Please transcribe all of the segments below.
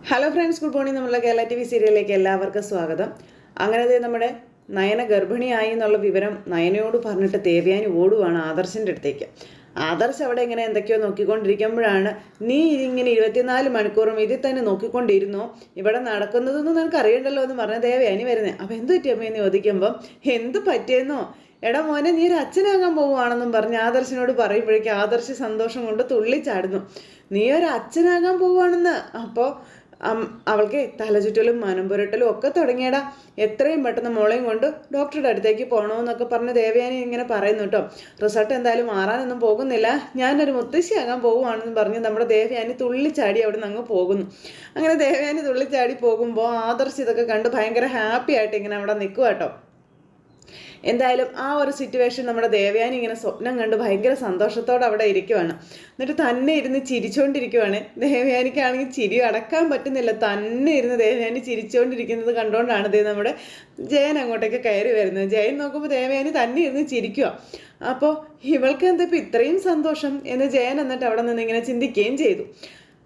Hello friends, good morning. നമ്മുടെ Kerala T V സീരിയലിലേക്ക് എല്ലാവർക്കും സ്വാഗതം. അങ്ങനെ നമ്മുടെ നയന ഗർഭിണിയായി എന്നുള്ള വിവരം നയനയോട് പറഞ്ഞിട്ട് ദേവയാനി ഓടുവാണ് ആദർശിൻ്റെ അടുത്തേക്ക്. ആദർശ് അവിടെ ഇങ്ങനെ എന്തൊക്കെയോ നോക്കിക്കൊണ്ടിരിക്കുമ്പോഴാണ്, നീ ഇങ്ങനെ 24 മണിക്കൂറും ഇതിൽ തന്നെ നോക്കിക്കൊണ്ടിരുന്നോ, ഇവിടെ നടക്കുന്നതൊന്നും നിനക്ക് അറിയണ്ടല്ലോ എന്ന് പറഞ്ഞ ദേവയാനി വരുന്നത്. അപ്പം എന്ത് പറ്റിയമ്മയെന്ന് ചോദിക്കുമ്പം എന്ത് പറ്റിയെന്നോ, എടാ മോനെ നീ ഒരു അച്ഛനാകാൻ പോവുകയാണെന്നും പറഞ്ഞ് ആദർശിനോട് പറയുമ്പോഴേക്കും ആദർശ് സന്തോഷം കൊണ്ട് തുള്ളിച്ചാടുന്നു. നീ ഒരു അച്ഛനാകാൻ പോവുകയാണെന്ന്. അപ്പോൾ അവൾക്ക് തലചുറ്റലും മനംപുരട്ടലും ഒക്കെ തുടങ്ങിയടാ. എത്രയും പെട്ടെന്ന് മോളെയും കൊണ്ട് ഡോക്ടറുടെ അടുത്തേക്ക് പോകണമെന്നൊക്കെ പറഞ്ഞ് ദേവയാനി ഇങ്ങനെ പറയുന്നു കേട്ടോ. റിസൾട്ട് എന്തായാലും മാറാനൊന്നും പോകുന്നില്ല, ഞാനൊരു മുത്തശ്ശിയാകാൻ പോവുകയാണെന്ന് പറഞ്ഞ് നമ്മുടെ ദേവയാനി തുള്ളിച്ചാടി അവിടെ നിന്ന് അങ്ങ് പോകുന്നു. അങ്ങനെ ദേവയാനി തുള്ളിച്ചാടി പോകുമ്പോൾ ആദർശ് ഇതൊക്കെ കണ്ട് ഭയങ്കര ഹാപ്പി ആയിട്ട് ഇങ്ങനെ അവിടെ നിൽക്കുക കേട്ടോ. എന്തായാലും ആ ഒരു സിറ്റുവേഷൻ നമ്മുടെ ദേവയാനി ഇങ്ങനെ സ്വപ്നം കണ്ട് ഭയങ്കര സന്തോഷത്തോടെ അവിടെ ഇരിക്കുവാണ്. എന്നിട്ട് തന്നെ ഇരുന്ന് ചിരിച്ചുകൊണ്ടിരിക്കുവാണ്. ദേവയാനിക്കാണെങ്കിൽ ചിരി അടക്കാൻ പറ്റുന്നില്ല. തന്നെ ഇരുന്ന് ദേവയാനി ചിരിച്ചുകൊണ്ടിരിക്കുന്നത് കണ്ടുകൊണ്ടാണ് നമ്മുടെ ജയൻ അങ്ങോട്ടേക്ക് കയറി വരുന്നത്. ജയൻ നോക്കുമ്പോൾ ദേവയാനി തന്നെ ഇരുന്ന് ചിരിക്കുക. അപ്പോൾ ഇവൾക്ക് എന്താ ഇപ്പം ഇത്രയും സന്തോഷം എന്ന് ജയൻ എന്നിട്ട് അവിടെ നിന്ന് ഇങ്ങനെ ചിന്തിക്കുകയും ചെയ്തു.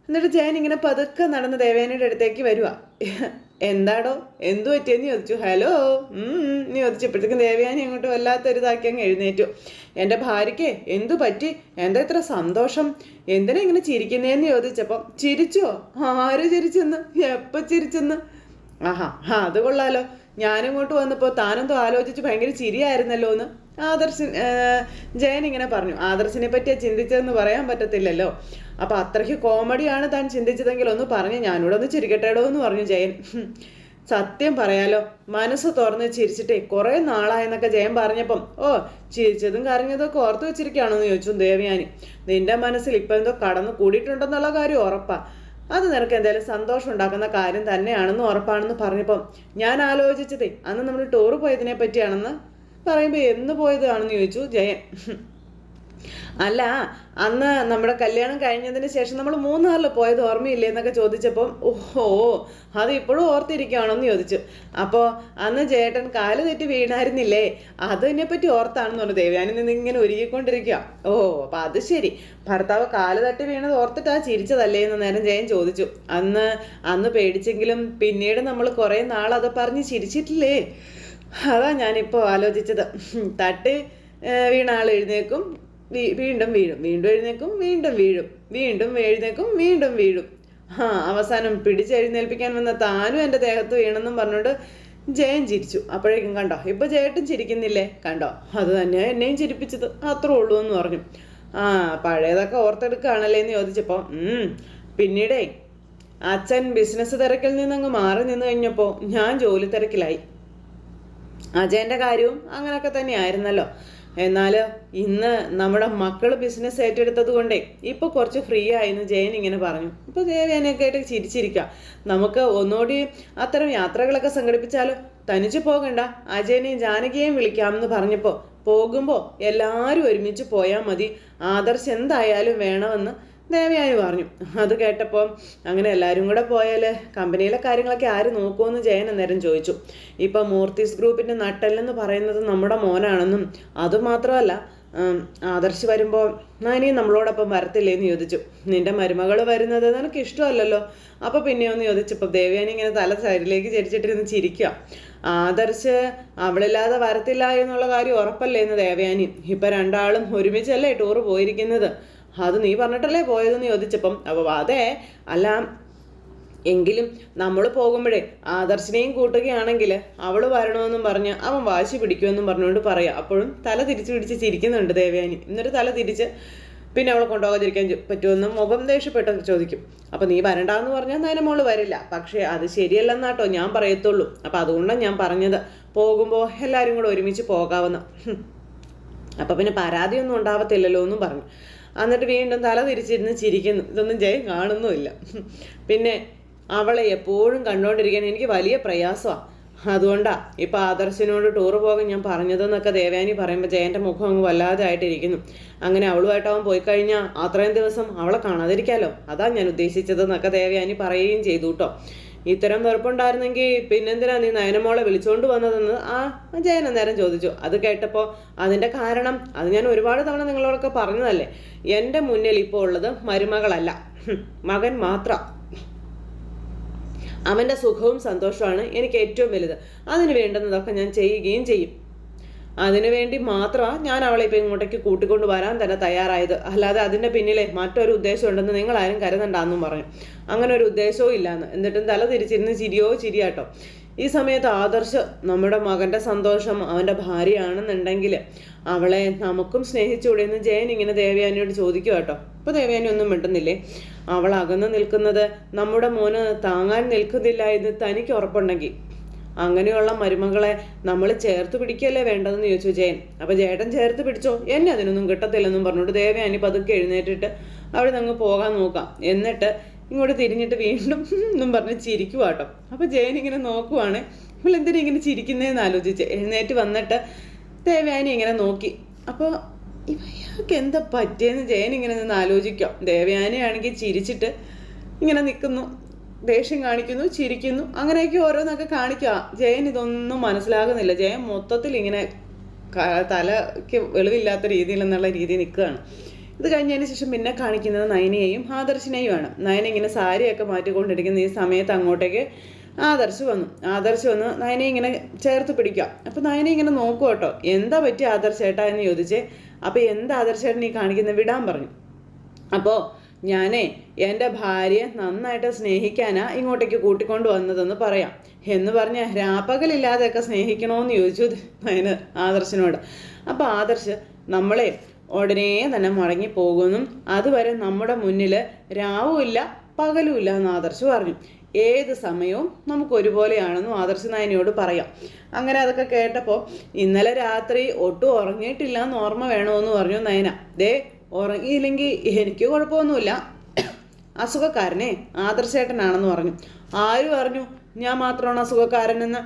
എന്നിട്ട് ജയൻ ഇങ്ങനെ പതുക്കെ നടന്ന് ദേവയാനിയുടെ അടുത്തേക്ക് വരുക. എന്താടോ എന്തു പറ്റിയെന്ന് ചോദിച്ചു. ഹലോ നീ ചോദിച്ചപ്പോഴത്തേക്കും ദേവയാനി അങ്ങോട്ട് വല്ലാത്തൊരിതാക്കി അങ്ങ് എഴുന്നേറ്റു. എൻ്റെ ഭാര്യയ്ക്ക് എന്തു പറ്റി, എന്താ ഇത്ര സന്തോഷം, എന്തിനാ ഇങ്ങനെ ചിരിക്കുന്നതെന്ന് ചോദിച്ചപ്പം ചിരിച്ചോ, ആര് ചിരിച്ചെന്ന്, എപ്പോൾ ചിരിച്ചെന്ന്, അത് കൊള്ളാലോ, ഞാനിങ്ങോട്ട് വന്നപ്പോൾ താനെന്തോ ആലോചിച്ച് ഭയങ്കര ചിരിയായിരുന്നല്ലോ എന്ന് ജയൻ ഇങ്ങനെ പറഞ്ഞു. ആദർശിനെ പറ്റിയാ ചിന്തിച്ചതെന്ന് പറയാൻ പറ്റത്തില്ലല്ലോ. അപ്പം അത്രയ്ക്ക് കോമഡിയാണ് താൻ ചിന്തിച്ചതെങ്കിൽ ഒന്ന് പറഞ്ഞ് ഞാനിവിടെ ഒന്ന് ചിരിക്കട്ടേടോ എന്ന് പറഞ്ഞു ജയൻ. സത്യം പറയാലോ, മനസ്സ് തുറന്ന് ചിരിച്ചിട്ടേ കുറേ നാളായെന്നൊക്കെ ജയൻ പറഞ്ഞപ്പം, ചിരിച്ചതും കരഞ്ഞതും ഒക്കെ ഓർത്ത് വെച്ചിരിക്കുകയാണോ എന്ന് ചോദിച്ചു ദേവയാനി. നിന്റെ മനസ്സിൽ ഇപ്പം എന്തോ കടന്നു കൂടിയിട്ടുണ്ടെന്നുള്ള കാര്യം ഉറപ്പാ. അത് നിനക്ക് എന്തായാലും സന്തോഷം ഉണ്ടാക്കുന്ന കാര്യം തന്നെയാണെന്ന് ഉറപ്പാണെന്ന് പറഞ്ഞപ്പം ഞാൻ ആലോചിച്ചതേ അന്ന് നമ്മൾ ടൂർ പോയതിനെ പറ്റിയാണെന്ന് പറയുമ്പോൾ എന്ന് പോയതാണെന്ന് ചോദിച്ചു ജയൻ. അല്ല, അന്ന് നമ്മുടെ കല്യാണം കഴിഞ്ഞതിന് ശേഷം നമ്മൾ മൂന്നാറിൽ പോയത് ഓർമ്മയില്ലേ എന്നൊക്കെ ചോദിച്ചപ്പം അത് ഇപ്പോഴും ഓർത്തിരിക്കുകയാണോന്ന് ചോദിച്ചു. അപ്പോൾ അന്ന് ചേട്ടൻ കാല് തെറ്റി വീണായിരുന്നില്ലേ, അതിനെപ്പറ്റി ഓർത്താണെന്ന് പറഞ്ഞു. ദേവയാനി നിന്ന് ഇങ്ങനെ ഒരുങ്ങിക്കൊണ്ടിരിക്കുക. അപ്പം അത് ശരി, ഭർത്താവ് കാല് തട്ടി വീണത് ഓർത്തിട്ടാ ചിരിച്ചതല്ലേ എന്ന് നേരം ജയൻ ചോദിച്ചു. അന്ന് പേടിച്ചെങ്കിലും പിന്നീട് നമ്മൾ കുറേ നാൾ അത് പറഞ്ഞ് ചിരിച്ചിട്ടില്ലേ, അതാ ഞാനിപ്പോൾ ആലോചിച്ചത്. തട്ടി വീണ ആൾ എഴുന്നേക്കും, വീണ്ടും വീഴും, വീണ്ടും എഴുന്നേക്കും, വീണ്ടും വീഴും, വീണ്ടും എഴുന്നേക്കും, വീണ്ടും വീഴും, അവസാനം പിടിച്ചെഴുന്നേൽപ്പിക്കാൻ വന്ന താനും എൻ്റെ ദേഹത്ത് വീണെന്നും പറഞ്ഞുകൊണ്ട് ജയൻ ചിരിച്ചു. അപ്പോഴേക്കും കണ്ടോ ഇപ്പം ചേട്ടൻ ചിരിക്കുന്നില്ലേ, കണ്ടോ അത് തന്നെയാണ് എന്നെയും ചിരിപ്പിച്ചത്, അത്രേ ഉള്ളൂ എന്ന് പറഞ്ഞു. പഴയതൊക്കെ ഓർത്തെടുക്കുകയാണല്ലേ എന്ന് ചോദിച്ചപ്പോൾ പിന്നീടേ അച്ഛൻ ബിസിനസ് തിരക്കിൽ നിന്നങ്ങ് മാറി നിന്ന് കഴിഞ്ഞപ്പോൾ ഞാൻ ജോലി തിരക്കിലായി. അജയൻ്റെ കാര്യവും അങ്ങനെയൊക്കെ തന്നെയായിരുന്നല്ലോ. എന്നാൽ ഇന്ന് നമ്മുടെ മക്കൾ ബിസിനസ് ഏറ്റെടുത്തത് കൊണ്ടേ ഇപ്പോൾ കുറച്ച് ഫ്രീ ആയെന്ന് ജയൻ ഇങ്ങനെ പറഞ്ഞു. ഇപ്പോൾ ദേവയാനിയൊക്കെ ആയിട്ട് ചിരിച്ചിരിക്കുക. നമുക്ക് ഒന്നുകൂടി അത്തരം യാത്രകളൊക്കെ സംഘടിപ്പിച്ചാലോ, തനിച്ച് പോകണ്ട, അജയനെയും ജാനകിയെയും വിളിക്കാമെന്ന് പറഞ്ഞപ്പോൾ പോകുമ്പോൾ എല്ലാവരും ഒരുമിച്ച് പോയാൽ മതി, ആദർശ് എന്തായാലും വേണമെന്ന് ദേവയാനി പറഞ്ഞു. അത് കേട്ടപ്പോൾ അങ്ങനെ എല്ലാവരും കൂടെ പോയാൽ കമ്പനിയിലെ കാര്യങ്ങളൊക്കെ ആര് നോക്കുമെന്ന് ജയൻ അന്നേരം ചോദിച്ചു. ഇപ്പം മൂർത്തീസ് ഗ്രൂപ്പിൻ്റെ നട്ടെല്ലെന്ന് പറയുന്നത് നമ്മുടെ മോനാണെന്നും അതുമാത്രമല്ല ആദർശ് വരുമ്പോൾ നാനി നമ്മളോടൊപ്പം വരത്തില്ലേന്ന് ചോദിച്ചു. നിന്റെ മരുമകൾ വരുന്നത് നിനക്ക് ഇഷ്ടമല്ലല്ലോ, അപ്പോൾ പിന്നെയൊന്ന് ചോദിച്ചപ്പോൾ ദേവയാനി ഇങ്ങനെ തല സൈഡിലേക്ക് ചരിച്ചിട്ടിരുന്ന് ചിരിക്കുക. ആദർശ് അവളില്ലാതെ വരത്തില്ല എന്നുള്ള കാര്യം ഉറപ്പല്ലേ എന്ന് ദേവയാനി. ഇപ്പം രണ്ടാളും ഒരുമിച്ചല്ലേ ടൂറ് പോയിരിക്കുന്നത്, അത് നീ പറഞ്ഞിട്ടല്ലേ പോയതെന്ന് ചോദിച്ചപ്പം അതെ അല്ല, എങ്കിലും നമ്മൾ പോകുമ്പോഴേ ആദർശിനെയും കൂട്ടുകയാണെങ്കിൽ അവൾ വരണമെന്നും പറഞ്ഞ് അവൻ വാശി പിടിക്കുമെന്നും പറഞ്ഞുകൊണ്ട് പറയാം. അപ്പോഴും തല തിരിച്ച് പിടിച്ച് ചിരിക്കുന്നുണ്ട് ദേവയാനി. എന്നിട്ട് തല തിരിച്ച് പിന്നെ അവളെ കൊണ്ടുപോകാതിരിക്കാൻ പറ്റുമെന്നും മുഖം ദേഷ്യപ്പെട്ട് ചോദിക്കും. അപ്പം നീ വരണ്ടാന്ന് പറഞ്ഞാൽ നേരെ മോള് വരില്ല, പക്ഷേ അത് ശരിയല്ലെന്നാട്ടോ ഞാൻ പറയത്തുള്ളൂ. അപ്പം അതുകൊണ്ടാണ് ഞാൻ പറഞ്ഞത് പോകുമ്പോൾ എല്ലാവരും കൂടെ ഒരുമിച്ച് പോകാമെന്ന്. അപ്പം പിന്നെ പരാതിയൊന്നും ഉണ്ടാവത്തില്ലല്ലോ എന്നും പറഞ്ഞു. എന്നിട്ട് വീണ്ടും തല തിരിച്ചിരുന്ന് ചിരിക്കുന്നു. ഇതൊന്നും ജയൻ കാണുന്നുമില്ല. പിന്നെ അവളെ എപ്പോഴും കണ്ടുകൊണ്ടിരിക്കാൻ എനിക്ക് വലിയ പ്രയാസമാണ്, അതുകൊണ്ടാണ് ഇപ്പം ആദർശിനോട് ടൂറ് പോകാൻ ഞാൻ പറഞ്ഞതെന്നൊക്കെ ദേവയാനി പറയുമ്പോൾ ജയൻ്റെ മുഖം അങ്ങ് വല്ലാതെ ആയിട്ടിരിക്കുന്നു. അങ്ങനെ അവളുമായിട്ട് അവൻ പോയി കഴിഞ്ഞാൽ അത്രയും ദിവസം അവളെ കാണാതിരിക്കാമല്ലോ, അതാണ് ഞാൻ ഉദ്ദേശിച്ചതെന്നൊക്കെ ദേവയാനി പറയുകയും ചെയ്തു കേട്ടോ. ഇത്തരം വെറുപ്പുണ്ടായിരുന്നെങ്കിൽ പിന്നെന്തിനാ നീ നയനമോളെ വിളിച്ചുകൊണ്ട് വന്നതെന്ന് ജയൻ അന്നേരം ചോദിച്ചു. അത് കേട്ടപ്പോൾ അതിൻ്റെ കാരണം അത് ഞാൻ ഒരുപാട് തവണ നിങ്ങളോടൊക്കെ പറഞ്ഞതല്ലേ, എൻ്റെ മുന്നിൽ ഇപ്പോൾ ഉള്ളത് മരുമകളല്ല, മകൻ മാത്രം. അവൻ്റെ സുഖവും സന്തോഷവുമാണ് എനിക്ക് ഏറ്റവും വലുത്. അതിന് വേണ്ടുന്നതൊക്കെ ഞാൻ ചെയ്യുകയും ചെയ്യും. അതിനുവേണ്ടി മാത്രമാണ് ഞാൻ അവളെ ഇപ്പം ഇങ്ങോട്ടേക്ക് കൂട്ടിക്കൊണ്ട് വരാൻ തന്നെ തയ്യാറായത്. അല്ലാതെ അതിൻ്റെ പിന്നിലെ മറ്റൊരു ഉദ്ദേശം ഉണ്ടെന്ന് നിങ്ങളാരും കരുതണ്ടെന്നും പറഞ്ഞു. അങ്ങനെ ഒരു ഉദ്ദേശവും ഇല്ലാന്ന്. എന്നിട്ടും തല തിരിച്ചിരുന്ന് ചിരിയാട്ടോ. ഈ സമയത്ത് ആദർശ് നമ്മുടെ മകൻ്റെ സന്തോഷം അവൻ്റെ ഭാര്യയാണെന്നുണ്ടെങ്കിൽ അവളെ നമുക്കും സ്നേഹിച്ചുകൂടെയെന്ന് ജയൻ ഇങ്ങനെ ദേവയാനിയോട് ചോദിക്കുക കേട്ടോ. അപ്പോൾ ദേവയാനി ഒന്നും മിണ്ടുന്നില്ലേ. അവൾ അകന്ന് നിൽക്കുന്നത് നമ്മുടെ മോന് താങ്ങാൻ നിൽക്കുന്നില്ല എന്ന് തനിക്ക് ഉറപ്പുണ്ടെങ്കിൽ അങ്ങനെയുള്ള മരുമകളെ നമ്മൾ ചേർത്ത് പിടിക്കല്ലേ വേണ്ടതെന്ന് ചോദിച്ചു ജയൻ. അപ്പോൾ ചേട്ടൻ ചേർത്ത് പിടിച്ചോ, എന്നെ അതിനൊന്നും കിട്ടത്തില്ലെന്നും പറഞ്ഞുകൊണ്ട് ദേവയാനി പതുക്കെ എഴുന്നേറ്റിട്ട് അവിടെ നിന്ന് പോകാൻ നോക്കാം. എന്നിട്ട് ഇങ്ങോട്ട് തിരിഞ്ഞിട്ട് വീണ്ടും എന്നും പറഞ്ഞ് ചിരിക്കുക കേട്ടോ. അപ്പോൾ ജയൻ ഇങ്ങനെ നോക്കുവാണ്, ഇവളെന്തിനാ ഇങ്ങനെ ചിരിക്കുന്നതെന്ന് ആലോചിച്ച് എഴുന്നേറ്റ് വന്നിട്ട് ദേവയാനി ഇങ്ങനെ നോക്കി. അപ്പോൾ ഇവയ്ക്ക് എന്താ പറ്റിയെന്ന് ജയൻ ഇങ്ങനെ നിന്ന് ആലോചിക്കാം. ദേവയാനിയാണെങ്കിൽ ചിരിച്ചിട്ട് ഇങ്ങനെ നിൽക്കുന്നു, ദേഷ്യം കാണിക്കുന്നു, ചിരിക്കുന്നു, അങ്ങനെയൊക്കെ ഓരോന്നൊക്കെ കാണിക്കുക. ജയൻ ഇതൊന്നും മനസ്സിലാകുന്നില്ല. ജയൻ മൊത്തത്തിൽ ഇങ്ങനെ തലയ്ക്ക് വെളിവില്ലാത്ത രീതിയിൽ എന്നുള്ള രീതിയിൽ നിൽക്കുകയാണ്. ഇത് കഴിഞ്ഞതിന് ശേഷം പിന്നെ കാണിക്കുന്നത് നയനയെയും ആദർശിനെയുമാണ്. നയന ഇങ്ങനെ സാരിയൊക്കെ മാറ്റിക്കൊണ്ടിരിക്കുന്ന ഈ സമയത്ത് അങ്ങോട്ടേക്ക് ആദർശ് വന്നു നയനെ ഇങ്ങനെ ചേർത്ത് പിടിക്കുക. അപ്പോൾ നയന ഇങ്ങനെ നോക്കുക കേട്ടോ. എന്താ പറ്റി ആദർശേട്ടാ എന്ന് ചോദിച്ചേ. അപ്പോൾ എന്താ ആദർശേട്ടൻ ഈ കാണിക്കുന്നത്, വിടാൻ പറഞ്ഞു. അപ്പോൾ ഞാനേ എൻ്റെ ഭാര്യയെ നന്നായിട്ട് സ്നേഹിക്കാനാ ഇങ്ങോട്ടേക്ക് കൂട്ടിക്കൊണ്ട് വന്നതെന്ന് പറയാം എന്ന് പറഞ്ഞ് രാപ്പകലില്ലാതെയൊക്കെ സ്നേഹിക്കണമെന്ന് ചോദിച്ചു നയന് ആദർശിനോട്. അപ്പോൾ ആദർശ് നമ്മളെ ഉടനെ തന്നെ മടങ്ങി പോകുമെന്നും അതുവരെ നമ്മുടെ മുന്നിൽ രാവുമില്ല പകലുമില്ല എന്ന് ആദർശ് പറഞ്ഞു. ഏത് സമയവും നമുക്ക് ഒരുപോലെയാണെന്നും ആദർശ് നയനയോട് പറയാം. അങ്ങനെ അതൊക്കെ കേട്ടപ്പോൾ ഇന്നലെ രാത്രി ഒട്ടും ഉറങ്ങിയിട്ടില്ല എന്ന് ഓർമ്മ വേണമെന്ന് പറഞ്ഞു നയന. ഉറങ്ങിയില്ലെങ്കിൽ എനിക്ക് കുഴപ്പമൊന്നുമില്ല, അസുഖക്കാരനെ ആദർശേട്ടനാണെന്ന് പറഞ്ഞു. ആര് പറഞ്ഞു ഞാൻ മാത്രമാണ് അസുഖക്കാരനെന്ന്?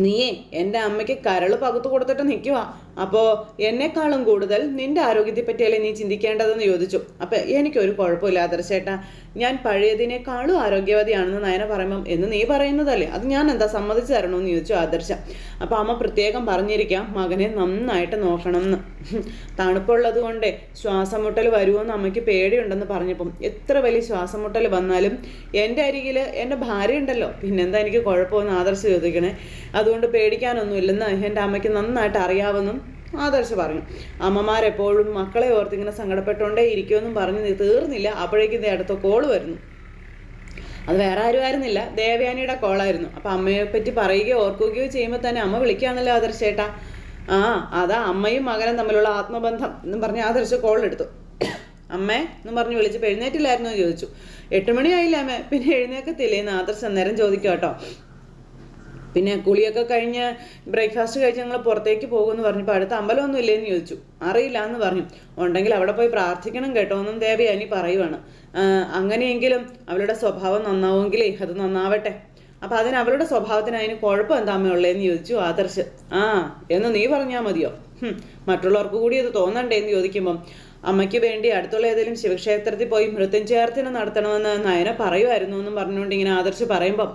നീയേ എൻ്റെ അമ്മയ്ക്ക് കരൾ പകുത്തു കൊടുത്തിട്ട് നിൽക്കുക. അപ്പോൾ എന്നെക്കാളും കൂടുതൽ നിന്റെ ആരോഗ്യത്തെ പറ്റിയല്ലേ നീ ചിന്തിക്കേണ്ടതെന്ന് ചോദിച്ചു. അപ്പം എനിക്കൊരു കുഴപ്പമില്ല ആദർശേട്ടാ, ഞാൻ പഴയതിനേക്കാളും ആരോഗ്യവതിയാണെന്ന് നയന പറയുമ്പം എന്ന് നീ പറയുന്നതല്ലേ, അത് ഞാൻ എന്താ സമ്മതിച്ചു തരണമെന്ന് ചോദിച്ചു ആദർശ. അപ്പം അമ്മ പ്രത്യേകം പറഞ്ഞിരിക്കാം മകനെ നന്നായിട്ട് നോക്കണം എന്ന്. തണുപ്പുള്ളത് കൊണ്ട് ശ്വാസം മുട്ടൽ വരുമോയെന്ന് അമ്മയ്ക്ക് പേടിയുണ്ടെന്ന് പറഞ്ഞപ്പം എത്ര വലിയ ശ്വാസം മുട്ടൽ വന്നാലും എൻ്റെ അരികിൽ എൻ്റെ ഭാര്യ ഉണ്ടല്ലോ, പിന്നെന്താ എനിക്ക് കുഴപ്പമെന്ന് ആദർശ് ചോദിക്കണേ. അതുകൊണ്ട് പേടിക്കാനൊന്നുമില്ലെന്ന് എൻ്റെ അമ്മയ്ക്ക് നന്നായിട്ട് അറിയാമെന്നും ആദർശ് പറഞ്ഞു. അമ്മമാരെപ്പോഴും മക്കളെ ഓർത്തിങ്ങനെ സങ്കടപ്പെട്ടുകൊണ്ടേ ഇരിക്കുമെന്നും പറഞ്ഞ് തീർന്നില്ല. അപ്പോഴേക്കും അടുത്ത കോള് വരുന്നു. അത് വേറെ ആരും ആയിരുന്നില്ല, ദേവയാനിയുടെ കോളായിരുന്നു. അപ്പം അമ്മയെ പറ്റി പറയുകയോ ഓർക്കുകയോ ചെയ്യുമ്പോൾ തന്നെ അമ്മ വിളിക്കാന്നല്ലോ ആദർശേട്ടാ. അതാ അമ്മയും മകനും തമ്മിലുള്ള ആത്മബന്ധം എന്നും പറഞ്ഞ് ആദർശ് കോളെടുത്തു. അമ്മേ എന്നും പറഞ്ഞ് വിളിച്ചപ്പോൾ എഴുന്നേറ്റില്ലായിരുന്നു എന്ന് ചോദിച്ചു. 8 മണിയായില്ല അമ്മേ, പിന്നെ എഴുന്നേക്കത്തില്ലേന്ന് ആദർശ് അന്നേരം ചോദിക്കും കേട്ടോ. പിന്നെ കുളിയൊക്കെ കഴിഞ്ഞ് ബ്രേക്ക്ഫാസ്റ്റ് കഴിച്ച് ഞങ്ങൾ പുറത്തേക്ക് പോകുമെന്ന് പറഞ്ഞപ്പോൾ അടുത്ത അമ്പലമൊന്നും ഇല്ലേന്ന് ചോദിച്ചു. അറിയില്ല എന്ന് പറഞ്ഞു. ഉണ്ടെങ്കിൽ അവിടെ പോയി പ്രാർത്ഥിക്കണം കേട്ടോ എന്നും ദേവയാനി പറയുവാണ്. അങ്ങനെയെങ്കിലും അവളുടെ സ്വഭാവം നന്നാവുമെങ്കിലേ അത് നന്നാവട്ടെ. അപ്പം അതിന് അവളുടെ സ്വഭാവത്തിന് അതിന് കുഴപ്പം എന്താ അമ്മയുള്ളതെന്ന് ചോദിച്ചു ആദർശ്. എന്ന് നീ പറഞ്ഞാൽ മതിയോ, മറ്റുള്ളവർക്ക് കൂടി അത് തോന്നണ്ടേ എന്ന് ചോദിക്കുമ്പം അമ്മയ്ക്ക് വേണ്ടി അടുത്തുള്ള ഏതെങ്കിലും ശിവക്ഷേത്രത്തിൽ പോയി മൃത്യുഞ്ജയാർച്ചന നടത്തണമെന്ന് നയന പറയുമായിരുന്നു എന്നും പറഞ്ഞുകൊണ്ട് ഇങ്ങനെ ആദർശ് പറയുമ്പം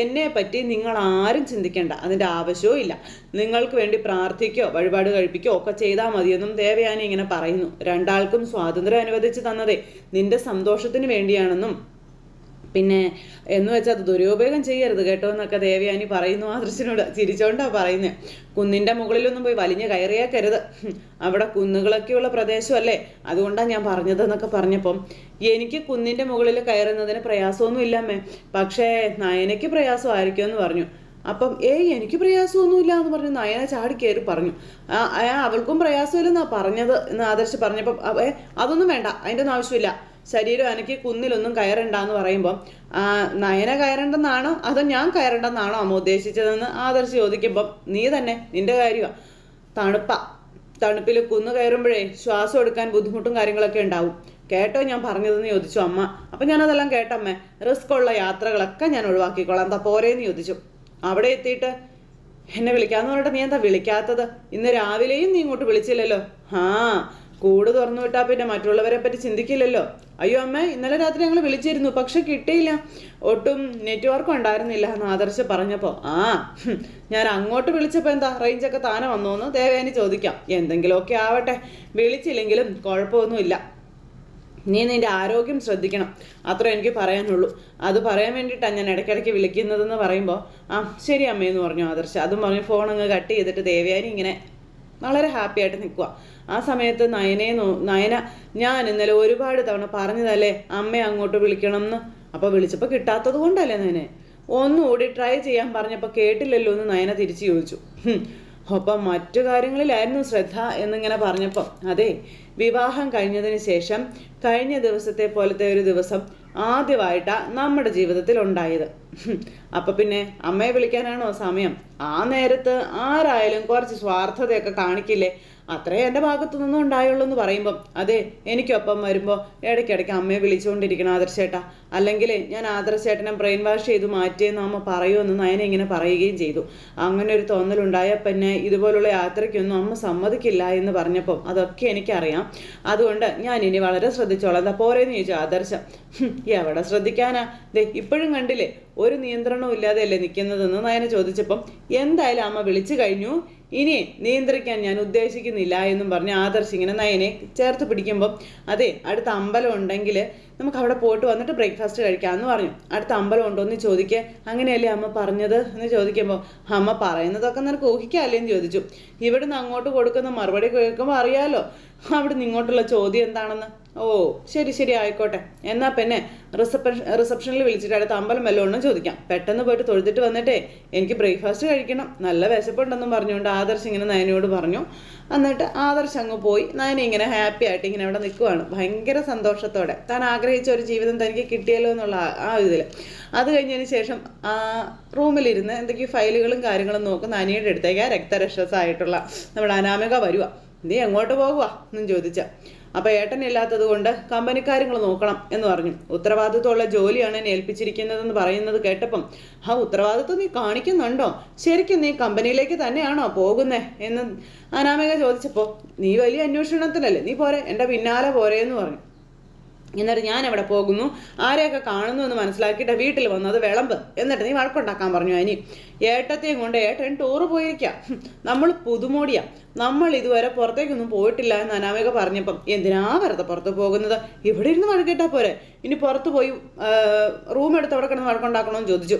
എന്നെ പറ്റി നിങ്ങൾ ആരും ചിന്തിക്കേണ്ട, അതിൻ്റെ ആവശ്യവും ഇല്ല. നിങ്ങൾക്ക് വേണ്ടി പ്രാർത്ഥിക്കോ വഴിപാട് കഴിപ്പിക്കോ ഒക്കെ ചെയ്താൽ മതിയെന്നും ദേവയാനി ഇങ്ങനെ പറയുന്നു. രണ്ടാൾക്കും സ്വാതന്ത്ര്യം അനുവദിച്ച് തന്നതേ നിന്റെ സന്തോഷത്തിന് വേണ്ടിയാണെന്നും പിന്നെ എന്ന് വെച്ചാൽ അത് ദുരുപയോഗം ചെയ്യരുത് കേട്ടോ എന്നൊക്കെ ദേവയാനി പറയുന്നു ആദർശിനോട്. ചിരിച്ചോണ്ടാണ് പറയുന്നത്. കുന്നിൻ്റെ മുകളിലൊന്നും പോയി വലിഞ്ഞ് കയറിയേക്കരുത്, അവിടെ കുന്നുകളൊക്കെയുള്ള പ്രദേശമല്ലേ, അതുകൊണ്ടാണ് ഞാൻ പറഞ്ഞതെന്നൊക്കെ പറഞ്ഞപ്പം എനിക്ക് കുന്നിൻ്റെ മുകളിൽ കയറുന്നതിന് പ്രയാസമൊന്നും ഇല്ലമ്മേ, പക്ഷേ നയനയ്ക്ക് പ്രയാസമായിരിക്കും എന്ന് പറഞ്ഞു. അപ്പം എനിക്ക് പ്രയാസമൊന്നുമില്ല എന്ന് പറഞ്ഞു നയന ചാടി കയറി പറഞ്ഞു. അവൾക്കും പ്രയാസമില്ലെന്നാണ് പറഞ്ഞത് എന്ന് ആദർശ് പറഞ്ഞപ്പം അതൊന്നും വേണ്ട, അതിൻ്റെ ഒന്നും ആവശ്യമില്ല, ശരീരം എനിക്ക് കുന്നിലൊന്നും കയറണ്ടെന്ന് പറയുമ്പം നയന കയറണ്ടെന്നാണോ അതോ ഞാൻ കയറണ്ടെന്നാണോ അമ്മ ഉദ്ദേശിച്ചതെന്ന് ആദർശ് ചോദിക്കുമ്പം നീ തന്നെ, നിന്റെ കാര്യമാണ്, തണുപ്പിൽ കുന്ന് കയറുമ്പോഴേ ശ്വാസം എടുക്കാൻ ബുദ്ധിമുട്ടും കാര്യങ്ങളൊക്കെ ഉണ്ടാവും, കേട്ടോ ഞാൻ പറഞ്ഞതെന്ന് ചോദിച്ചു അമ്മ. അപ്പം ഞാനതെല്ലാം കേട്ടമ്മേ, റിസ്ക് ഉള്ള യാത്രകളൊക്കെ ഞാൻ ഒഴിവാക്കിക്കോളാം, എന്താ പോരേന്ന് ചോദിച്ചു. അവിടെ എത്തിയിട്ട് എന്നെ വിളിക്കാമെന്ന് പറഞ്ഞിട്ട് നീ എന്താ വിളിക്കാത്തത്? ഇന്ന് രാവിലെയും നീ ഇങ്ങോട്ട് വിളിച്ചില്ലല്ലോ. കൂട് തുറന്നു വിട്ടാൽ പിന്നെ മറ്റുള്ളവരെ പറ്റി ചിന്തിക്കില്ലല്ലോ. അയ്യോ അമ്മേ, ഇന്നലെ രാത്രി ഞങ്ങൾ വിളിച്ചിരുന്നു, പക്ഷെ കിട്ടിയില്ല, ഒട്ടും നെറ്റ്വർക്കും ഉണ്ടായിരുന്നില്ല എന്ന് ആദർശ് പറഞ്ഞപ്പോൾ ഞാൻ അങ്ങോട്ട് വിളിച്ചപ്പോൾ എന്താ റേഞ്ചൊക്കെ താനെ വന്നോന്ന് ദേവയാനി ചോദിക്കാം. എന്തെങ്കിലുമൊക്കെ ആവട്ടെ, വിളിച്ചില്ലെങ്കിലും കുഴപ്പമൊന്നുമില്ല, നീ നിൻ്റെ ആരോഗ്യം ശ്രദ്ധിക്കണം, അത്ര എനിക്ക് പറയാനുള്ളൂ. അത് പറയാൻ വേണ്ടിയിട്ടാണ് ഞാൻ ഇടയ്ക്കിടയ്ക്ക് വിളിക്കുന്നതെന്ന് പറയുമ്പോൾ ശരി അമ്മയെന്ന് പറഞ്ഞു ആദർശ്. അതും പറഞ്ഞ് ഫോൺ അങ്ങ് കട്ട് ചെയ്തിട്ട് ദേവയാനി ഇങ്ങനെ വളരെ ഹാപ്പി ആയിട്ട് നിൽക്കുക. ആ സമയത്ത് നയന ഞാൻ ഇന്നലെ ഒരുപാട് തവണ പറഞ്ഞതല്ലേ അമ്മയെ അങ്ങോട്ട് വിളിക്കണം എന്ന്. അപ്പോൾ വിളിച്ചപ്പോൾ കിട്ടാത്തത് കൊണ്ടല്ലേ നയനെ? ഒന്നുകൂടി ട്രൈ ചെയ്യാൻ പറഞ്ഞപ്പോൾ കേട്ടില്ലല്ലോ എന്ന് നയന തിരിച്ചു ചോദിച്ചു. ഒപ്പം മറ്റു കാര്യങ്ങളിലായിരുന്നു ശ്രദ്ധ എന്നിങ്ങനെ പറഞ്ഞപ്പം അതെ, വിവാഹം കഴിഞ്ഞതിന് ശേഷം കഴിഞ്ഞ ദിവസത്തെ പോലത്തെ ഒരു ദിവസം ആദ്യമായിട്ടാണ് നമ്മുടെ ജീവിതത്തിൽ ഉണ്ടായത്. അപ്പം പിന്നെ അമ്മയെ വിളിക്കാനാണോ സമയം? ആ നേരത്ത് ആരായാലും കുറച്ച് സ്വാർത്ഥതയൊക്കെ കാണിക്കില്ലേ? അത്രേ എൻ്റെ ഭാഗത്തു നിന്നും ഉണ്ടായുള്ളൂ എന്ന് പറയുമ്പം അതെ, എനിക്കൊപ്പം വരുമ്പോൾ ഇടയ്ക്കിടയ്ക്ക് അമ്മയെ വിളിച്ചുകൊണ്ടിരിക്കണം ആദർശേട്ടാ, അല്ലെങ്കിൽ ഞാൻ ആദർശേട്ടനെ ബ്രെയിൻ വാഷ് ചെയ്ത് മാറ്റിയെന്ന് അമ്മ പറയുമെന്ന് നയന ഇങ്ങനെ പറയുകയും ചെയ്തു. അങ്ങനെ ഒരു തോന്നലുണ്ടായ പിന്നെ ഇതുപോലുള്ള യാത്രയ്ക്കൊന്നും അമ്മ സമ്മതിക്കില്ല എന്ന് പറഞ്ഞപ്പം അതൊക്കെ എനിക്കറിയാം. അതുകൊണ്ട് ഞാൻ ഇനി വളരെ ശ്രദ്ധിച്ചോളാം. എന്താ പോരേന്ന് ചോദിച്ചു ആദർശം. എവിടെ ശ്രദ്ധിക്കാനാ? ദേ ഇപ്പോഴും കണ്ടില്ലേ ഒരു നിയന്ത്രണവും ഇല്ലാതെയല്ലേ നിൽക്കുന്നതെന്ന് നയന ചോദിച്ചപ്പം എന്തായാലും അമ്മ വിളിച്ചു കഴിഞ്ഞു, ഇനി നിയന്ത്രിക്കാൻ ഞാൻ ഉദ്ദേശിക്കുന്നില്ല എന്നും പറഞ്ഞ് ആദർശ് ഇങ്ങനെ നയനെ ചേർത്ത് പിടിക്കുമ്പം അതെ, അടുത്ത അമ്പലം ഉണ്ടെങ്കിൽ നമുക്ക് അവിടെ പോയിട്ട് വന്നിട്ട് ബ്രേക്ക്ഫാസ്റ്റ് കഴിക്കാമെന്ന് പറഞ്ഞു. അടുത്ത അമ്പലം ഉണ്ടോ എന്ന് ചോദിക്കുക. അങ്ങനെയല്ലേ അമ്മ പറഞ്ഞത് എന്ന് ചോദിക്കുമ്പോൾ അമ്മ പറയുന്നതൊക്കെ നിനക്ക് ഊഹിക്കാമല്ലേ എന്ന് ചോദിച്ചു. ഇവിടുന്ന് അങ്ങോട്ട് കൊടുക്കുന്ന മറുപടി കേൾക്കുമ്പോൾ അറിയാമല്ലോ അവിടുന്ന് ഇങ്ങോട്ടുള്ള ചോദ്യം എന്താണെന്ന്. ഓ ശരി ശരി ആയിക്കോട്ടെ, എന്നാൽ പിന്നെ റിസപ്ഷനിൽ വിളിച്ചിട്ട് അടുത്ത അമ്പലം വല്ലതും ഉണ്ടെന്ന് ചോദിക്കാം. പെട്ടെന്ന് പോയിട്ട് തൊഴുതിട്ട് വന്നിട്ടേ എനിക്ക് ബ്രേക്ക്ഫാസ്റ്റ് കഴിക്കണം, നല്ല വിശപ്പുണ്ടെന്നും പറഞ്ഞുകൊണ്ട് ആദർശ് ഇങ്ങനെ നയനയോട് പറഞ്ഞു. എന്നിട്ട് ആദർശ് അങ്ങ് പോയി. നയന ഇങ്ങനെ ഹാപ്പി ആയിട്ട് ഇങ്ങനെ അവിടെ നിൽക്കുവാണ്, ഭയങ്കര സന്തോഷത്തോടെ. താൻ ആഗ്രഹിച്ച ഒരു ജീവിതം തനിക്ക് കിട്ടിയല്ലോ എന്നുള്ള ആ ഇതിൽ. അത് കഴിഞ്ഞതിന് ശേഷം റൂമിലിരുന്ന് എന്തൊക്കെയോ ഫയലുകളും കാര്യങ്ങളും നോക്കുന്ന അനിയുടെ അടുത്തേക്ക് രക്തരക്ഷസായിട്ടുള്ള നമ്മുടെ അനാമിക വരുക. നീ എങ്ങോട്ട് പോകുക എന്നും ചോദിച്ച. അപ്പോൾ ഏട്ടനില്ലാത്തത് കൊണ്ട് കമ്പനിക്കാര്യങ്ങൾ നോക്കണം എന്ന് പറഞ്ഞു. ഉത്തരവാദിത്വമുള്ള ജോലിയാണ് എന്നെ ഏൽപ്പിച്ചിരിക്കുന്നതെന്ന് പറയുന്നത് കേട്ടപ്പം ഉത്തരവാദിത്വം നീ കാണിക്കുന്നുണ്ടോ? ശരിക്കും നീ കമ്പനിയിലേക്ക് തന്നെയാണോ പോകുന്നേ എന്ന് അനാമിക ചോദിച്ചപ്പോൾ നീ വലിയ അന്വേഷണത്തിലല്ലേ, നീ പോരെ, എൻ്റെ പിന്നാലെ പോരെ എന്ന് പറഞ്ഞു. എന്നിട്ട് ഞാൻ എവിടെ പോകുന്നു, ആരെയൊക്കെ കാണുന്നു എന്ന് മനസ്സിലാക്കിയിട്ട് വീട്ടിൽ വന്നത് വിളമ്പ്, എന്നിട്ട് നീ വഴക്കുണ്ടാക്കാൻ പറഞ്ഞു. അനി ഏട്ടത്തെയും കൊണ്ട് ഏട്ടൻ ടൂറ് പോയിരിക്കാം, നമ്മൾ പുതുമോടിയാ, നമ്മൾ ഇതുവരെ പുറത്തേക്കൊന്നും പോയിട്ടില്ല എന്ന് അനാമിക പറഞ്ഞപ്പം എന്തിനാ വെറുതെ പുറത്ത് പോകുന്നത്, ഇവിടെ ഇരുന്ന് വഴക്കിട്ടാൽ പോരെ, ഇനി പുറത്ത് പോയി റൂം എടുത്ത് അവിടെ കിടന്ന് വഴക്കുണ്ടാക്കണമെന്ന് ചോദിച്ചു.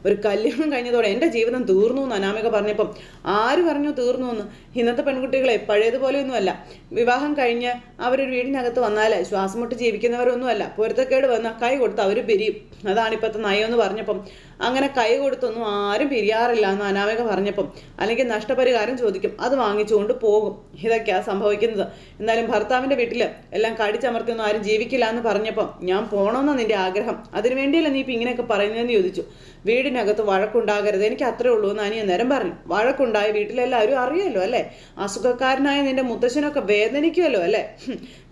ഒരു കല്യാണം കഴിഞ്ഞതോടെ എൻ്റെ ജീവിതം തീർന്നു എന്ന് അനാമിക പറഞ്ഞപ്പം ആര് പറഞ്ഞു തീർന്നു എന്ന്? ഇന്നത്തെ പെൺകുട്ടികളെ പഴയതുപോലെയൊന്നുമല്ല. വിവാഹം കഴിഞ്ഞ് അവരൊരു വീടിനകത്ത് വന്നാൽ ശ്വാസം മുട്ടി ജീവിക്കുന്നവരൊന്നുമല്ല. പൊരുത്തക്കേട് വന്നാൽ കൈ കൊടുത്ത് അവർ പിരിയും, അതാണ് ഇപ്പോഴത്തെ നയമെന്ന് പറഞ്ഞപ്പം അങ്ങനെ കൈ കൊടുത്തൊന്നും ആരും പിരിയാറില്ല എന്ന് അനാമിക പറഞ്ഞപ്പം അല്ലെങ്കിൽ നഷ്ടപരിഹാരം ചോദിക്കും, അത് വാങ്ങിച്ചുകൊണ്ട് പോകും. ഇതൊക്കെയാണ് സംഭവിക്കുന്നത്. എന്നാലും ഭർത്താവിൻ്റെ വീട്ടിൽ എല്ലാം കടിച്ചമർത്തിയൊന്നും ആരും ജീവിക്കില്ല എന്ന് പറഞ്ഞപ്പം ഞാൻ പോകണമെന്നാണ് നിൻ്റെ ആഗ്രഹം, അതിനു വേണ്ടിയല്ല നീ ഇപ്പം ഇങ്ങനെയൊക്കെ പറയുന്നതെന്ന് ചോദിച്ചു. വീടിനകത്ത് വഴക്കുണ്ടാകരുത്, എനിക്ക് അത്രേ ഉള്ളൂ എന്ന് അനിയൻ നേരം പറഞ്ഞു. വഴക്കുണ്ടായ വീട്ടിലെല്ലാവരും അറിയാമല്ലോ അല്ലേ, അസുഖക്കാരനായ നിന്റെ മുത്തശ്ശനൊക്കെ വേദനിക്കുമല്ലോ അല്ലേ,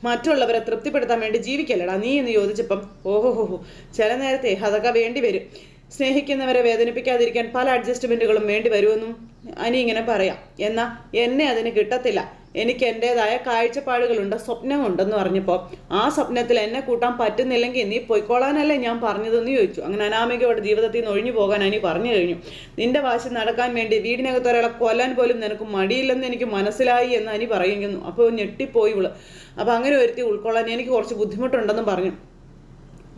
മറ്റുള്ളവരെ തൃപ്തിപ്പെടുത്താൻ വേണ്ടി ജീവിക്കല്ലടാ നീ എന്ന് ചോദിച്ചപ്പം ഓഹോഹോ, ചില നേരത്തെ അതൊക്കെ വേണ്ടി വരും, സ്നേഹിക്കുന്നവരെ വേദനിപ്പിക്കാതിരിക്കാൻ പല അഡ്ജസ്റ്റ്മെൻറ്റുകളും വേണ്ടി വരുമെന്നും അനി ഇങ്ങനെ പറയാം. എന്നാൽ എന്നെ അതിന് കിട്ടത്തില്ല, എനിക്ക് എൻ്റേതായ കാഴ്ചപ്പാടുകളുണ്ട്, സ്വപ്നമുണ്ടെന്ന് പറഞ്ഞപ്പോൾ ആ സ്വപ്നത്തിൽ എന്നെ കൂട്ടാൻ പറ്റുന്നില്ലെങ്കിൽ നീ പൊയ്ക്കോളാനല്ലേ ഞാൻ പറഞ്ഞതെന്ന് ചോദിച്ചു. അങ്ങനെ അനാമികയോട് ജീവിതത്തിൽ നിന്ന് ഒഴിഞ്ഞു പോകാൻ അനി പറഞ്ഞു കഴിഞ്ഞു. നിന്റെ വാശി നടക്കാൻ വേണ്ടി വീടിനകത്ത് ഒരാളെ കൊല്ലാൻ പോലും നിനക്ക് മടിയില്ലെന്ന് എനിക്ക് മനസ്സിലായി എന്ന് അനി പറയുന്നു. അപ്പോൾ ഞെട്ടിപ്പോയി ഇവള്. അപ്പോൾ അങ്ങനെ ഒരുത്തി ഉൾക്കൊള്ളാൻ എനിക്ക് കുറച്ച് ബുദ്ധിമുട്ടുണ്ടെന്നും പറഞ്ഞു.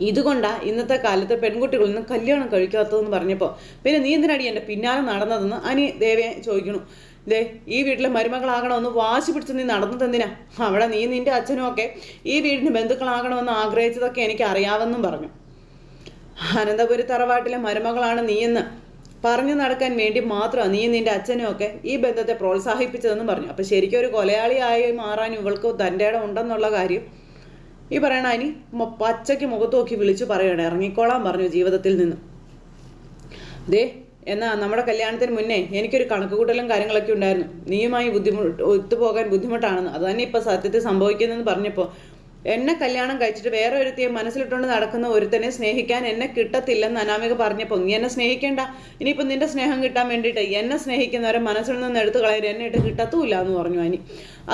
ഇതുകൊണ്ടാണ് ഇന്നത്തെ കാലത്ത് പെൺകുട്ടികളിൽ നിന്ന് കല്യാണം കഴിക്കാത്തതെന്ന് പറഞ്ഞപ്പോൾ പിന്നെ നീ എന്തിനാടി എൻ്റെ പിന്നാലെ നടന്നതെന്ന് അനി ദേവയെ ചോദിക്കണു. ദേ ഈ വീട്ടിലെ മരുമകളാകണമെന്ന് വാശി പിടിച്ച് നീ നടന്നതെന്തിനാ? അവിടെ നീ നിൻ്റെ അച്ഛനും ഒക്കെ ഈ വീടിന് ബന്ധുക്കളാകണമെന്ന് ആഗ്രഹിച്ചതൊക്കെ എനിക്ക് അറിയാമെന്നും പറഞ്ഞു. അനന്തപുരി തറവാട്ടിലെ മരുമകളാണ് നീയെന്ന് പറഞ്ഞു നടക്കാൻ വേണ്ടി മാത്രമാണ് നീ നിൻ്റെ അച്ഛനും ഒക്കെ ഈ ബന്ധത്തെ പ്രോത്സാഹിപ്പിച്ചതെന്നും പറഞ്ഞു. അപ്പം ശരിക്കും ഒരു കൊലയാളിയായി മാറാൻ ഇവൾക്ക് തൻ്റെ ഇടം ഉണ്ടെന്നുള്ള കാര്യം ഈ പറയണ അനി പച്ചയ്ക്ക് മുഖത്ത് നോക്കി വിളിച്ചു പറയണേ, ഇറങ്ങിക്കോളാൻ പറഞ്ഞു ജീവിതത്തിൽ നിന്ന്. ദേ എന്നാൽ നമ്മുടെ കല്യാണത്തിന് മുന്നേ എനിക്കൊരു കണക്കുകൂട്ടലും കാര്യങ്ങളൊക്കെ ഉണ്ടായിരുന്നു, നീയുമായി ഒത്തുപോകാൻ ബുദ്ധിമുട്ടാണെന്ന്, അത് തന്നെ ഇപ്പം സത്യത്തിൽ സംഭവിക്കുന്നതെന്ന് പറഞ്ഞപ്പോൾ എന്നെ കല്യാണം കഴിച്ചിട്ട് വേറെ ഒരുത്തിയെ മനസ്സിലിട്ടുകൊണ്ട് നടക്കുന്ന ഒരുത്തനെ സ്നേഹിക്കാൻ എന്നെ കിട്ടത്തില്ലെന്ന് അനാമിക പറഞ്ഞപ്പോൾ നീ എന്നെ സ്നേഹിക്കേണ്ട, ഇനിയിപ്പോൾ നിന്റെ സ്നേഹം കിട്ടാൻ വേണ്ടിയിട്ട് എന്നെ സ്നേഹിക്കുന്നവരെ മനസ്സിൽ നിന്ന് എടുത്തു കളയാൻ എന്നെ ഇട്ട് കിട്ടത്തുമില്ല എന്ന് പറഞ്ഞു അനി.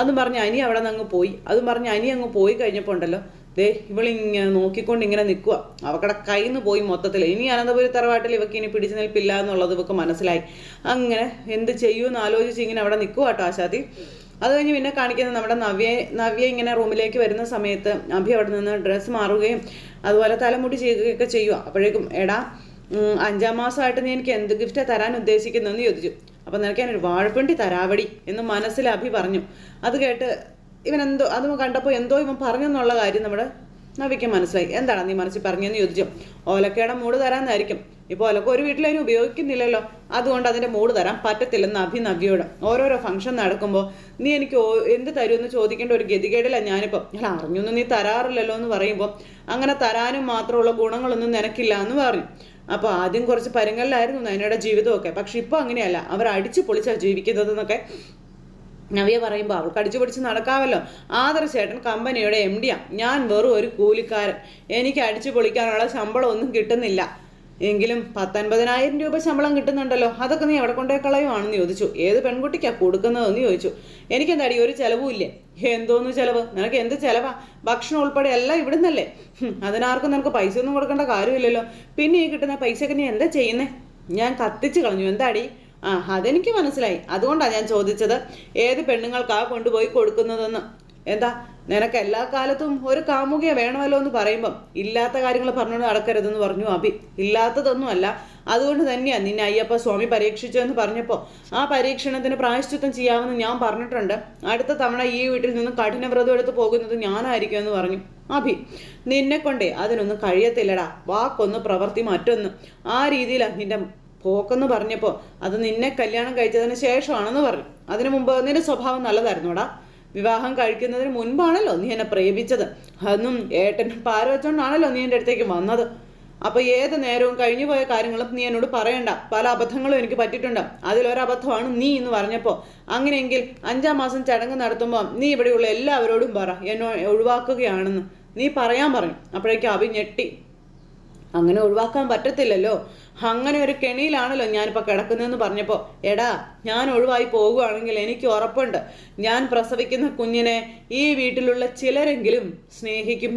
അതും പറഞ്ഞ് അനി അവിടെ നിന്ന് അങ്ങ് പോയി. അതും പറഞ്ഞ് അനി അങ്ങ് പോയി കഴിഞ്ഞപ്പോൾ ഉണ്ടല്ലോ ദേ ഇവളിങ്ങനെ നോക്കിക്കൊണ്ട് ഇങ്ങനെ നിൽക്കുക, അവക്കടെ കയ്യിൽ നിന്ന് പോയി മൊത്തത്തിൽ. ഇനി അനന്തപുരി തറവാട്ടിൽ ഇവക്ക് ഇനി പിടിച്ചു നിൽപ്പില്ല എന്നുള്ളത് ഇവക്ക് മനസ്സിലായി. അങ്ങനെ എന്ത് ചെയ്യുമെന്ന് ആലോചിച്ച് ഇങ്ങനെ അവിടെ നിൽക്കുക കേട്ടോ ആശാത്തി. അത് കഴിഞ്ഞ് പിന്നെ കാണിക്കുന്നത് നമ്മുടെ നവ്യ ഇങ്ങനെ റൂമിലേക്ക് വരുന്ന സമയത്ത് അഭി അവിടെ നിന്ന് ഡ്രസ്സ് മാറുകയും അതുപോലെ തലമുടി ചെയ്യുകയൊക്കെ ചെയ്യുക. അപ്പോഴേക്കും എടാ 5-ാം മാസമായിട്ട് നീ എനിക്ക് എന്ത് ഗിഫ്റ്റാണ് തരാൻ ഉദ്ദേശിക്കുന്നതെന്ന് ചോദിച്ചു. അപ്പം നിനക്ക് ഞാനൊരു വാഴപ്പിണ്ടി തരാവടി എന്ന് മനസ്സിൽ അഭി പറഞ്ഞു. അത് കേട്ട് ഇവനെന്തോ അത് കണ്ടപ്പോൾ എന്തോ ഇവൻ പറഞ്ഞെന്നുള്ള കാര്യം നമ്മുടെ നവ്യയ്ക്ക് മനസ്സിലായി. എന്താണ് നീ മനസ്സിൽ പറഞ്ഞതെന്ന് ചോദിച്ചു. ഓലക്കയുടെ മൂട് തരാമെന്നായിരിക്കും. ഇപ്പോൾ ഓലക്ക ഒരു വീട്ടിലതിന് ഉപയോഗിക്കുന്നില്ലല്ലോ, അതുകൊണ്ട് അതിൻ്റെ മൂട് തരാൻ പറ്റത്തില്ലെന്ന് നവ്യയോട്. ഓരോരോ ഫംഗ്ഷൻ നടക്കുമ്പോൾ നീ എനിക്ക് എന്ത് തരുമെന്ന് ചോദിക്കേണ്ട ഒരു ഗതികേടിലാണ് ഞാനിപ്പോൾ. ഞാൻ അറിഞ്ഞൊന്നും നീ തരാറില്ലല്ലോ എന്ന് പറയുമ്പോൾ അങ്ങനെ തരാനും മാത്രമുള്ള ഗുണങ്ങളൊന്നും നിനക്കില്ല എന്ന് പറഞ്ഞു. അപ്പോൾ ആദ്യം കുറച്ച് പരുങ്ങലിലായിരുന്നു നയനയുടെ ജീവിതമൊക്കെ, പക്ഷെ ഇപ്പോൾ അങ്ങനെയല്ല, അവർ അടിച്ചു പൊളിച്ചാണ് ജീവിക്കുന്നതെന്നൊക്കെ നവ്യ പറയുമ്പോൾ അവൾക്ക് അടിച്ചു പൊടിച്ച് നടക്കാമല്ലോ. ആദർശേട്ടൻ കമ്പനിയുടെ MD യാണ്, ഞാൻ വെറും ഒരു കൂലിക്കാരൻ, എനിക്ക് അടിച്ചു പൊളിക്കാനുള്ള ശമ്പളം ഒന്നും കിട്ടുന്നില്ല. എങ്കിലും 10-50,000 രൂപ ശമ്പളം കിട്ടുന്നുണ്ടല്ലോ, അതൊക്കെ നീ എവിടെ കൊണ്ടേ കളയുവാണെന്ന് ചോദിച്ചു. ഏത് പെൺകുട്ടിക്കാണ് കൊടുക്കുന്നതെന്ന് ചോദിച്ചു. എനിക്കെന്താടി ഒരു ചിലവുമില്ലേ? എന്തോന്ന് ചിലവ്? നിനക്ക് എന്ത് ചിലവാ? ഭക്ഷണം ഉൾപ്പെടെ എല്ലാം ഇവിടുന്നല്ലേ. അതിനാർക്കും നിനക്ക് പൈസ ഒന്നും കൊടുക്കേണ്ട കാര്യമില്ലല്ലോ. പിന്നെ ഈ കിട്ടുന്ന പൈസയൊക്കെ നീ എന്താ ചെയ്യുന്നേ? ഞാൻ കത്തിച്ച് കളഞ്ഞു. എന്താടി? അതെനിക്ക് മനസ്സിലായി, അതുകൊണ്ടാണ് ഞാൻ ചോദിച്ചത് ഏത് പെണ്ണുങ്ങൾക്കാ കൊണ്ടുപോയി കൊടുക്കുന്നതെന്ന്. എന്താ നിനക്ക് എല്ലാ കാലത്തും ഒരു കാമുകിയെ വേണമല്ലോ എന്ന് പറയുമ്പം ഇല്ലാത്ത കാര്യങ്ങൾ പറഞ്ഞുകൊണ്ട് നടക്കരുതെന്ന് പറഞ്ഞു അഭി. ഇല്ലാത്തതൊന്നുമല്ല, അതുകൊണ്ട് തന്നെയാണ് നിന്നെ അയ്യപ്പ സ്വാമി പരീക്ഷിച്ചു എന്ന് പറഞ്ഞപ്പോൾ ആ പരീക്ഷണത്തിന് പ്രായശ്ചിത്തം ചെയ്യാമെന്ന് ഞാൻ പറഞ്ഞിട്ടുണ്ട്. അടുത്ത തവണ ഈ വീട്ടിൽ നിന്ന് കഠിനവ്രതം എടുത്ത് പോകുന്നത് ഞാനായിരിക്കും എന്ന് പറഞ്ഞു അഭി. നിന്നെ കൊണ്ടേ അതിനൊന്നും കഴിയത്തില്ലടാ, വാക്കൊന്ന് പ്രവൃത്തി മറ്റൊന്ന്, ആ രീതിയിലാണ് നിന്റെ പോക്കെന്ന് പറഞ്ഞപ്പോൾ അത് നിന്നെ കല്യാണം കഴിച്ചതിന് ശേഷമാണെന്ന് പറഞ്ഞു. അതിനു മുമ്പ് നിന്റെ സ്വഭാവം നല്ലതായിരുന്നുടാ. വിവാഹം കഴിക്കുന്നതിന് മുൻപാണല്ലോ നീ എന്നെ പ്രേമിച്ചത്. അതൊന്നും ഏട്ടൻ പാര വെച്ചോണ്ടാണല്ലോ നീ എൻ്റെ അടുത്തേക്ക് വന്നത്. അപ്പോൾ ഏത് നേരവും കഴിഞ്ഞു പോയ കാര്യങ്ങളും നീ എന്നോട് പറയണ്ട. പല അബദ്ധങ്ങളും എനിക്ക് പറ്റിയിട്ടുണ്ട്, അതിലൊരബദ്ധമാണ് നീ എന്ന് പറഞ്ഞപ്പോൾ അങ്ങനെയെങ്കിൽ 5-ാം മാസം ചടങ്ങ് നടത്തുമ്പോൾ നീ ഇവിടെയുള്ള എല്ലാവരോടും പറ എന്നെ ഒഴിവാക്കുകയാണെന്ന് നീ പറയാൻ പറഞ്ഞു. അപ്പോഴേക്കും അഭി ഞെട്ടി. അങ്ങനെ ഒഴിവാക്കാൻ പറ്റത്തില്ലല്ലോ, അങ്ങനെ ഒരു കെണിയിലാണല്ലോ ഞാനിപ്പോൾ കിടക്കുന്നതെന്ന് പറഞ്ഞപ്പോൾ എടാ ഞാൻ ഒഴിവായി പോകുകയാണെങ്കിൽ എനിക്ക് ഉറപ്പുണ്ട് ഞാൻ പ്രസവിക്കുന്ന കുഞ്ഞിനെ ഈ വീട്ടിലുള്ള ചിലരെങ്കിലും സ്നേഹിക്കും.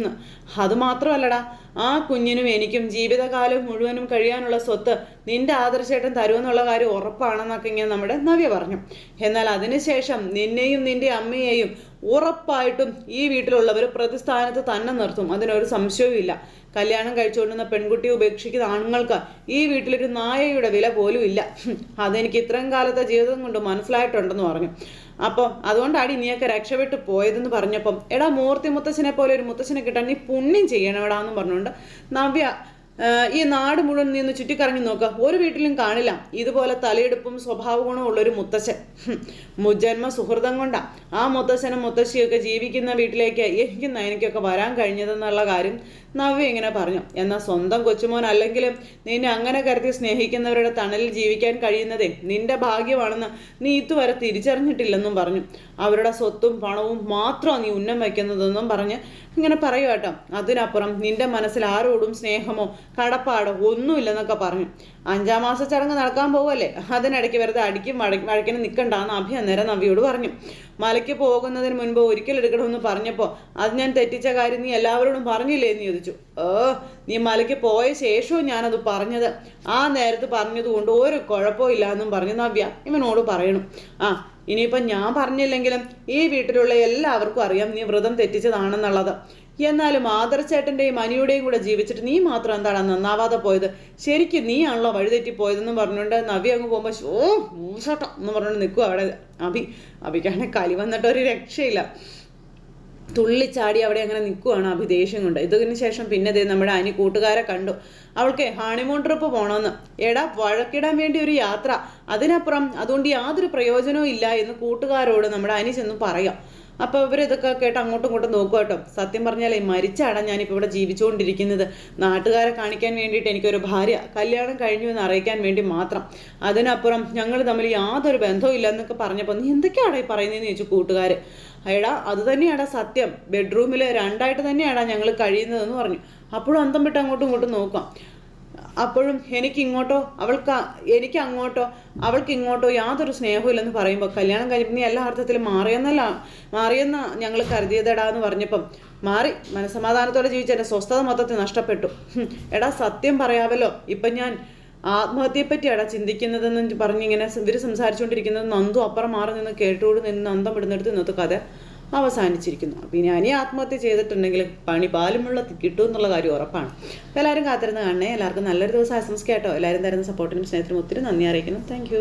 അതുമാത്രമല്ലടാ, ആ കുഞ്ഞിനും എനിക്കും ജീവിതകാലം മുഴുവനും കഴിയാനുള്ള സ്വത്ത് നിന്റെ ആദർശേട്ടൻ തരുമെന്നുള്ള കാര്യം ഉറപ്പാണെന്നൊക്കെ ഇങ്ങനെ നമ്മുടെ നവ്യ പറഞ്ഞു. എന്നാൽ അതിനുശേഷം നിന്നെയും നിന്റെ അമ്മയെയും ഉറപ്പായിട്ടും ഈ വീട്ടിലുള്ളവർ പ്രതിസ്ഥാനത്ത് തന്നെ നിർത്തും, അതിനൊരു സംശയവും ഇല്ല. കല്യാണം കഴിച്ചുകൊണ്ടുവന്ന പെൺകുട്ടിയെ ഉപേക്ഷിക്കുന്ന ആണുങ്ങൾക്ക് ഈ വീട്ടിലൊരു നായയുടെ വില പോലും ഇല്ല. അതെനിക്ക് ഇത്രയും കാലത്തെ ജീവിതം കൊണ്ട് മനസ്സിലായിട്ടുണ്ടെന്ന് പറഞ്ഞു. അപ്പം അതുകൊണ്ടാണ് നീയൊക്കെ രക്ഷപ്പെട്ട് പോയതെന്ന് പറഞ്ഞപ്പം എടാ മൂർത്തി മുത്തശ്ശനെ പോലെ ഒരു മുത്തശ്ശനെ കിട്ടാൻ നീ പുണ്യം ചെയ്യണവിടാന്ന് പറഞ്ഞുകൊണ്ട് നവ്യ ഈ നാട് മുഴുവൻ നീ ഒന്ന് ചുറ്റിക്കറങ്ങി നോക്കുക, ഒരു വീട്ടിലും കാണില്ല ഇതുപോലെ തലയെടുപ്പും സ്വഭാവ ഗുണവും ഉള്ളൊരു മുത്തശ്ശൻ. മുജന്മ സുഹൃതം കൊണ്ടാണ് ആ മുത്തശ്ശനും മുത്തശ്ശിയൊക്കെ ജീവിക്കുന്ന വീട്ടിലേക്ക് എനിക്കൊക്കെ വരാൻ കഴിഞ്ഞതെന്നുള്ള കാര്യം നവ്യ ഇങ്ങനെ പറഞ്ഞു. എന്നാൽ സ്വന്തം കൊച്ചുമോൻ അല്ലെങ്കിലും നിന്നെ അങ്ങനെ കരുതി സ്നേഹിക്കുന്നവരുടെ തണലിൽ ജീവിക്കാൻ കഴിയുന്നതേ നിന്റെ ഭാഗ്യമാണെന്ന് നീ ഇതുവരെ തിരിച്ചറിഞ്ഞിട്ടില്ലെന്നും പറഞ്ഞു. അവരുടെ സ്വത്തും പണവും മാത്രമാണ് നീ ഉന്നം വയ്ക്കുന്നതെന്നും പറഞ്ഞ് ഇങ്ങനെ പറയുക കേട്ടോ. അതിനപ്പുറം നിന്റെ മനസ്സിൽ ആരോടും സ്നേഹമോ കടപ്പാടോ ഒന്നുമില്ലെന്നൊക്കെ പറഞ്ഞു. 5-ാം മാസ ചടങ്ങ് നടക്കാൻ പോവല്ലേ, അതിനിടയ്ക്ക് വെറുതെ അടിക്കും വഴക്കിനും നിൽക്കണ്ടെന്ന് അഭി അന്നേരം നവ്യയോട് പറഞ്ഞു. മലയ്ക്ക് പോകുന്നതിന് മുൻപ് ഒരിക്കൽ എടുക്കണമെന്ന് പറഞ്ഞപ്പോൾ അത് ഞാൻ തെറ്റിച്ച കാര്യം നീ എല്ലാവരോടും പറഞ്ഞില്ലേ എന്ന് ചോദിച്ചു. നീ മലയ്ക്ക് പോയ ശേഷവും ഞാനത് പറഞ്ഞത്, ആ നേരത്ത് പറഞ്ഞതുകൊണ്ട് ഒരു കുഴപ്പവും ഇല്ല എന്നും പറഞ്ഞു നവ്യ ഇവനോട് പറയണം. ഇനിയിപ്പം ഞാൻ പറഞ്ഞില്ലെങ്കിലും ഈ വീട്ടിലുള്ള എല്ലാവർക്കും അറിയാം നീ വ്രതം തെറ്റിച്ചതാണെന്നുള്ളത്. എന്നാലും ആദർശേട്ടൻ്റെയും അനിയുടെയും കൂടെ ജീവിച്ചിട്ട് നീ മാത്രം എന്താണ് നന്നാവാതെ പോയത്? ശരിക്കും നീയാണല്ലോ വഴിതെറ്റിപ്പോയതെന്ന് പറഞ്ഞുകൊണ്ട് നവ്യ അങ്ങ് പോകുമ്പോൾ മൂശോട്ടം എന്ന് പറഞ്ഞുകൊണ്ട് നിൽക്കുക അവിടെ അഭിക്കാണെങ്കിൽ കലി വന്നിട്ട് ഒരു രക്ഷയില്ല. തുള്ളിച്ചാടി അവിടെ അങ്ങനെ നിൽക്കുവാണ് അഭി ദേഷ്യം കൊണ്ട്. ഇതിന് ശേഷം പിന്നെ നമ്മുടെ അനി കൂട്ടുകാരെ കണ്ടു. അവൾക്ക് ഹണിമൂൺ ട്രിപ്പ് പോകണമെന്ന്. എടാ വഴക്കിടാൻ വേണ്ടി ഒരു യാത്ര, അതിനപ്പുറം അതുകൊണ്ട് യാതൊരു പ്രയോജനവും ഇല്ല എന്ന് കൂട്ടുകാരോട് നമ്മുടെ അനി ചെന്ന് പറയാം. അപ്പോൾ ഇവരിതൊക്കെ കേട്ട് അങ്ങോട്ടും ഇങ്ങോട്ടും നോക്കുക കേട്ടോ. സത്യം പറഞ്ഞാലേ മരിച്ചാണ് ഞാനിപ്പോൾ ഇവിടെ ജീവിച്ചുകൊണ്ടിരിക്കുന്നത്. നാട്ടുകാരെ കാണിക്കാൻ വേണ്ടിയിട്ട് എനിക്കൊരു ഭാര്യ കല്യാണം കഴിഞ്ഞു എന്ന് അറിയിക്കാൻ വേണ്ടി മാത്രം, അതിനപ്പുറം ഞങ്ങൾ തമ്മിൽ യാതൊരു ബന്ധവും ഇല്ല എന്നൊക്കെ പറഞ്ഞപ്പോൾ നീ എന്തൊക്കെയാടാ ഈ പറയുന്നതെന്ന് ചോദിച്ചു കൂട്ടുകാർ. എടാ അത് തന്നെയാടാ സത്യം, ബെഡ്റൂമിൽ 2ആയിട്ട് തന്നെയാടാ ഞങ്ങൾ കഴിയുന്നതെന്ന് പറഞ്ഞു. അപ്പോഴും അന്തം വിട്ട് അങ്ങോട്ടും ഇങ്ങോട്ടും നോക്കാം. അപ്പോഴും എനിക്ക് അങ്ങോട്ടോ അവൾക്ക് ഇങ്ങോട്ടോ യാതൊരു സ്നേഹവും ഇല്ലെന്ന് പറയുമ്പോൾ കല്യാണം കഴിഞ്ഞപ്പോൾ നീ എല്ലാ അർത്ഥത്തിലും മാറിയെന്ന് ഞങ്ങൾ കരുതിയതെടാ എന്ന് പറഞ്ഞപ്പം മാറി മനസ്സമാധാനത്തോടെ ജീവിച്ച എൻ്റെ സ്വസ്ഥത മൊത്തത്തിൽ നഷ്ടപ്പെട്ടു. എടാ സത്യം പറയാമല്ലോ, ഇപ്പം ഞാൻ ആത്മഹത്യയെപ്പറ്റിയാണ് ചിന്തിക്കുന്നതെന്ന് പറഞ്ഞിങ്ങനെ ഇവർ സംസാരിച്ചുകൊണ്ടിരിക്കുന്നത് നന്ദു അപ്പുറം മാറി നിന്ന് കേട്ടോട് നിന്ന് അന്തം വിടുന്നെടുത്ത് ഇന്നത്തെ കഥ അവസാനിച്ചിരിക്കുന്നു. അപ്പോൾ ഇനി അനി ആത്മഹത്യ ചെയ്തിട്ടുണ്ടെങ്കിൽ പണി പാലുമുള്ള കിട്ടും എന്നുള്ള കാര്യം ഉറപ്പാണ്. അപ്പോൾ എല്ലാവരും കാത്തിരുന്ന് കാണണേ. എല്ലാവർക്കും നല്ലൊരു ദിവസം ആശംസിക്കാം കേട്ടോ. എല്ലാവരും തരുന്ന സപ്പോർട്ടിനും സ്നേഹത്തിനും ഒത്തിരി നന്ദി അറിയിക്കുന്നു. താങ്ക്